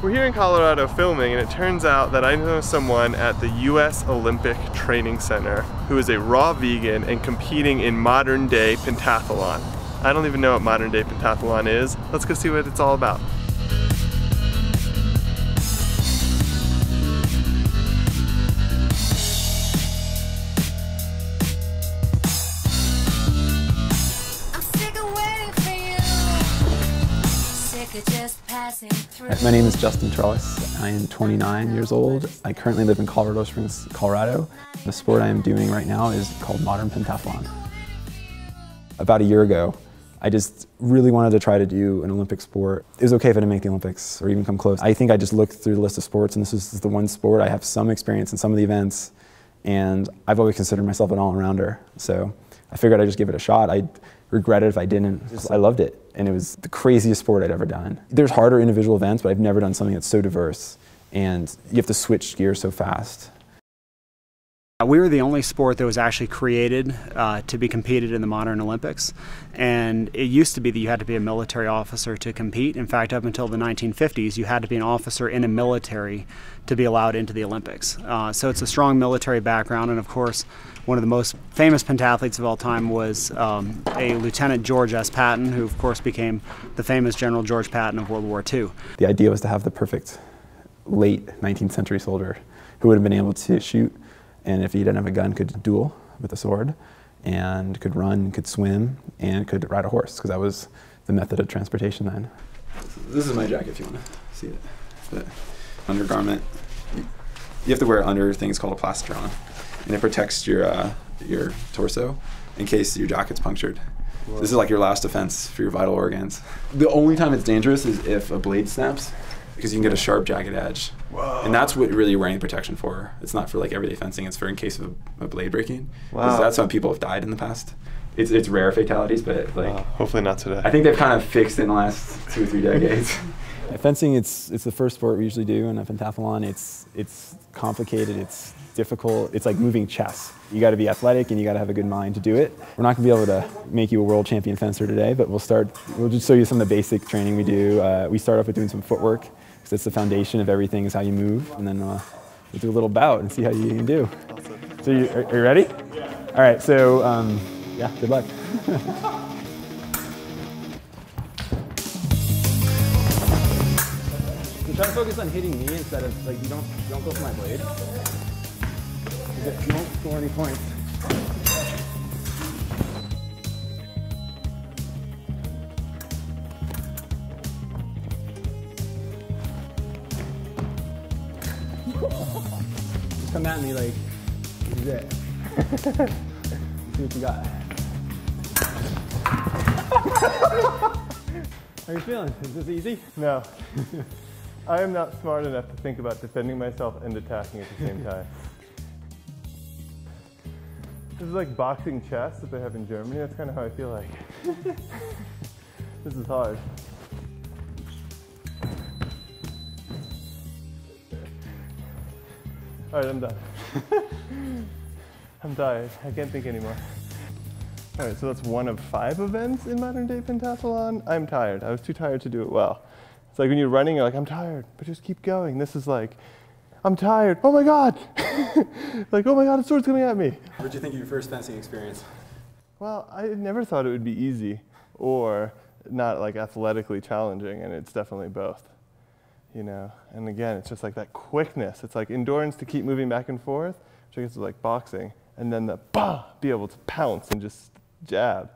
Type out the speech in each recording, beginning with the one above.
We're here in Colorado filming, and it turns out that I know someone at the US Olympic Training Center who is a raw vegan and competing in modern day pentathlon. I don't even know what modern day pentathlon is. Let's go see what it's all about. My name is Justin Torrellas. I am 29 years old. I currently live in Colorado Springs, Colorado. The sport I am doing right now is called Modern Pentathlon. About a year ago, I just really wanted to try to do an Olympic sport. It was okay if I didn't make the Olympics or even come close. I think I just looked through the list of sports, and this is the one sport I have some experience in some of the events, and I've always considered myself an all-arounder. So I figured I'd just give it a shot. I'd regret it if I didn't. I loved it, and it was the craziest sport I'd ever done. There's harder individual events, but I've never done something that's so diverse, and you have to switch gears so fast. We were the only sport that was actually created to be competed in the modern Olympics, and it used to be that you had to be a military officer to compete. In fact, up until the 1950s, you had to be an officer in a military to be allowed into the Olympics. So it's a strong military background, and of course, one of the most famous pentathletes of all time was a Lieutenant George S. Patton, who of course became the famous General George Patton of World War II. The idea was to have the perfect late 19th century soldier who would have been able to shoot, and if he didn't have a gun, could duel with a sword, and could run, could swim, and could ride a horse, because that was the method of transportation then. This is my jacket if you want to see it. The undergarment. You have to wear it under things called a plastron, and it protects your torso in case your jacket's punctured. Whoa. This is like your last defense for your vital organs. The only time it's dangerous is if a blade snaps, because you can get a sharp jagged edge. Whoa. And that's what really you're wearing protection for. It's not for like everyday fencing, it's for in case of a blade breaking. Wow. That's how people have died in the past. It's rare fatalities, but like hopefully not today. I think they've kind of fixed it in the last 2 or 3 decades. Fencing, it's the first sport we usually do in a pentathlon. It's complicated, it's difficult, it's like moving chess. You got to be athletic and you got to have a good mind to do it. We're not going to be able to make you a world champion fencer today, but we'll just show you some of the basic training we do. We start off with doing some footwork, because it's the foundation of everything, is how you move, and then we'll do a little bout and see how you can do. Awesome. So are you ready? Yeah. All right, so yeah, good luck. Try to focus on hitting me instead of, like, you don't go for my blade. You won't score any points. Just come at me like, this is it. See what you got. How are you feeling? Is this easy? No. I am not smart enough to think about defending myself and attacking at the same time. This is like boxing chess that they have in Germany. That's kind of how I feel like. This is hard. All right, I'm done. I'm tired. I can't think anymore. All right, so that's one of 5 events in modern day pentathlon. I'm tired. I was too tired to do it well. It's like when you're running, you're like, I'm tired, but just keep going. This is like, I'm tired, oh my God. Like, oh my God, a sword's coming at me. What did you think of your first fencing experience? Well, I never thought it would be easy or not like athletically challenging, and it's definitely both, you know? And again, it's just like that quickness. It's like endurance to keep moving back and forth, which I guess is like boxing, and then the be able to pounce and just jab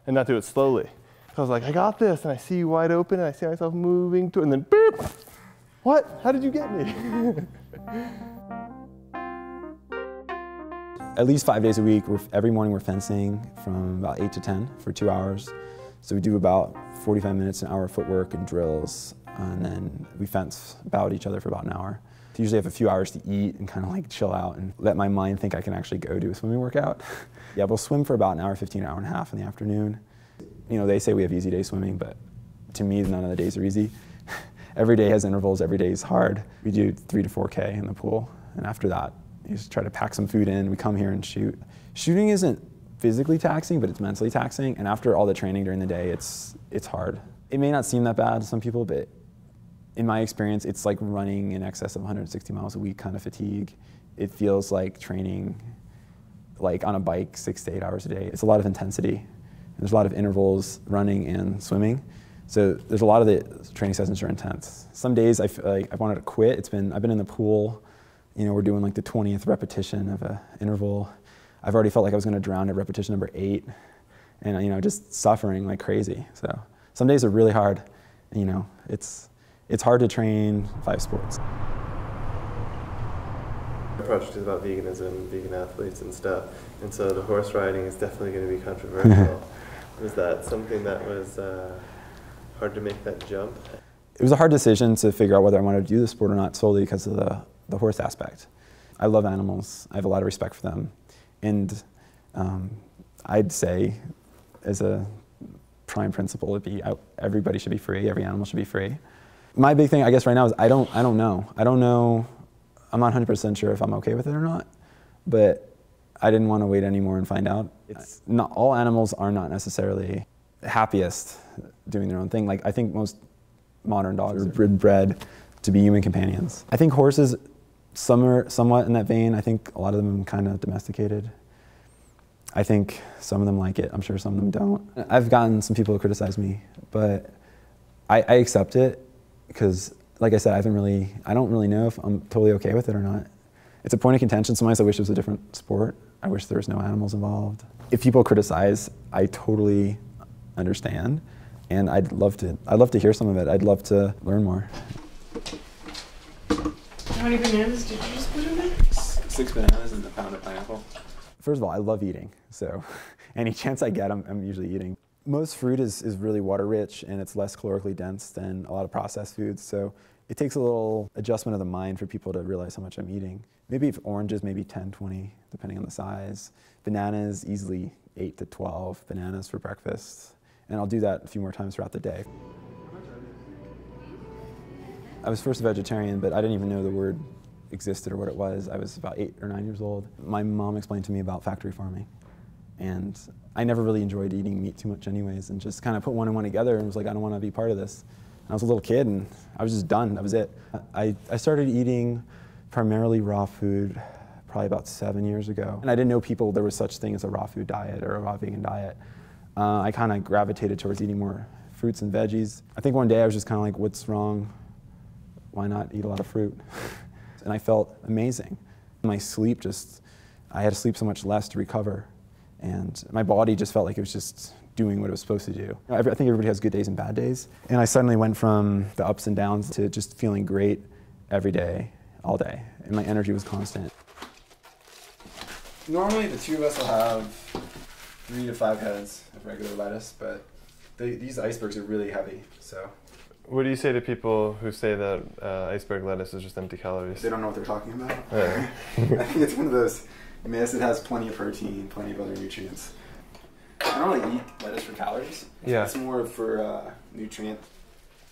and not do it slowly. I was like, I got this, and I see you wide open, and I see myself moving to, and then beep! What? How did you get me? At least 5 days a week. Every morning we're fencing from about 8 to 10 for 2 hours. So we do about 45 minutes, an hour of footwork and drills, and then we fence about each other for about an hour. I usually have a few hours to eat and kind of like chill out and let my mind think I can actually go do a swimming workout. Yeah, we'll swim for about an hour, 15, an hour and a half in the afternoon. You know, they say we have easy day swimming, but to me, none of the days are easy. Every day has intervals, every day is hard. We do 3 to 4K in the pool, and after that, you just try to pack some food in. We come here and shoot. Shooting isn't physically taxing, but it's mentally taxing, and after all the training during the day, it's hard. It may not seem that bad to some people, but In my experience, it's like running in excess of 160 miles a week kind of fatigue. It feels like training like on a bike 6 to 8 hours a day. It's a lot of intensity. And there's a lot of intervals running and swimming. So there's a lot of the training sessions are intense. Some days I feel like I wanted to quit. I've been in the pool, you know, we're doing like the 20th repetition of an interval. I've already felt like I was going to drown at repetition number 8, and you know, just suffering like crazy. So some days are really hard. And, you know, it's hard to train 5 sports. The project is about veganism, vegan athletes and stuff, and so the horse riding is definitely going to be controversial. Was that something that was hard to make that jump? It was a hard decision to figure out whether I wanted to do the sport or not solely because of the horse aspect. I love animals. I have a lot of respect for them. And I'd say, as a prime principle, it'd be everybody should be free, every animal should be free. My big thing, I guess, right now is I don't know. I don't know, I'm not 100% sure if I'm okay with it or not, but I didn't want to wait anymore and find out. It's not, all animals are not necessarily happiest doing their own thing. Like, I think most modern dogs are bred to be human companions. I think horses, some are somewhat in that vein. I think a lot of them are kind of domesticated. I think some of them like it. I'm sure some of them don't. I've gotten some people who criticize me, but I accept it because, like I said, I don't really know if I'm totally okay with it or not. It's a point of contention. Sometimes I wish it was a different sport. I wish there was no animals involved. If people criticize, I totally understand, and I'd love to hear some of it. I'd love to learn more. How many bananas did you just put in there? 6 bananas and a pound of pineapple. First of all, I love eating, so any chance I get, I'm usually eating. Most fruit is really water rich, and it's less calorically dense than a lot of processed foods, so it takes a little adjustment of the mind for people to realize how much I'm eating. Maybe if oranges, maybe 10, 20, depending on the size. Bananas, easily 8 to 12 bananas for breakfast, and I'll do that a few more times throughout the day. I was first a vegetarian, but I didn't even know the word existed or what it was. I was about 8 or 9 years old. My mom explained to me about factory farming, and I never really enjoyed eating meat too much anyways, and just kind of put one and one together and was like, I don't want to be part of this. And I was a little kid and I was just done, that was it. I started eating primarily raw food probably about 7 years ago. And I didn't know there was such thing as a raw food diet or a raw vegan diet. I kind of gravitated towards eating more fruits and veggies. I think one day I was just kind of like, what's wrong? Why not eat a lot of fruit? And I felt amazing. My sleep I had to sleep so much less to recover. And my body just felt like it was just doing what it was supposed to do. I think everybody has good days and bad days. And I suddenly went from the ups and downs to just feeling great every day, all day. And my energy was constant. Normally the two of us will have 3 to 5 heads of regular lettuce, but these icebergs are really heavy, so. What do you say to people who say that iceberg lettuce is just empty calories? They don't know what they're talking about. Yeah. I think it's one of those myths. It has plenty of protein, plenty of other nutrients. I don't really eat lettuce for calories. Yeah. It's more for nutrient.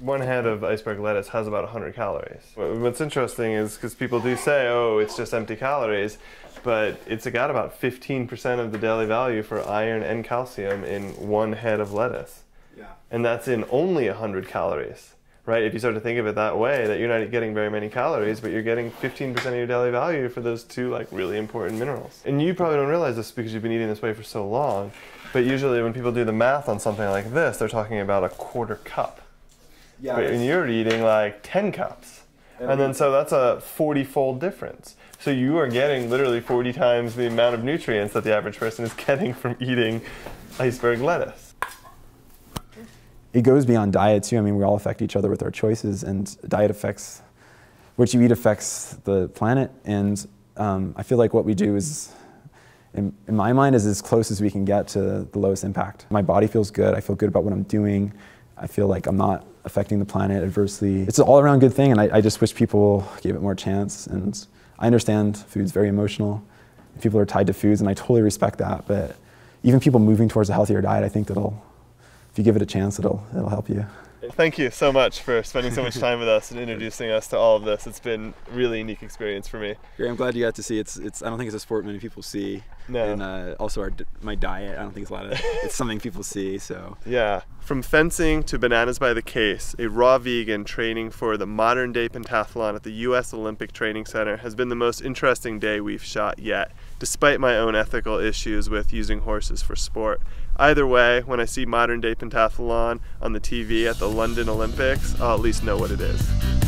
1 head of iceberg lettuce has about 100 calories. What's interesting is because people do say, oh, it's just empty calories, but it's got about 15% of the daily value for iron and calcium in 1 head of lettuce. Yeah. And that's in only 100 calories, right? If you start to think of it that way, that you're not getting very many calories, but you're getting 15% of your daily value for those 2 like really important minerals. And you probably don't realize this because you've been eating this way for so long, but usually when people do the math on something like this, they're talking about a 1/4 cup. Yeah. But and you're eating like 10 cups. And then so that's a 40-fold difference. So you are getting literally 40 times the amount of nutrients that the average person is getting from eating iceberg lettuce. It goes beyond diet too. I mean, we all affect each other with our choices, and diet affects, what you eat affects the planet. And I feel like what we do is, in my mind, is as close as we can get to the lowest impact. My body feels good. I feel good about what I'm doing. I feel like I'm not affecting the planet adversely. It's an all-around good thing, and I just wish people gave it more chance. And I understand food's very emotional. People are tied to foods, and I totally respect that. But even people moving towards a healthier diet, I think if you give it a chance, it'll help you. Thank you so much for spending so much time with us and introducing us to all of this. It's been a really unique experience for me. Great, I'm glad you got to see. It's I don't think it's a sport many people see. No. And also my diet, I don't think it's something people see. So yeah, from fencing to bananas by the case, a raw vegan training for the modern day pentathlon at the U.S. Olympic Training Center has been the most interesting day we've shot yet, despite my own ethical issues with using horses for sport. Either way, when I see modern day pentathlon on the TV at the London Olympics, I'll at least know what it is.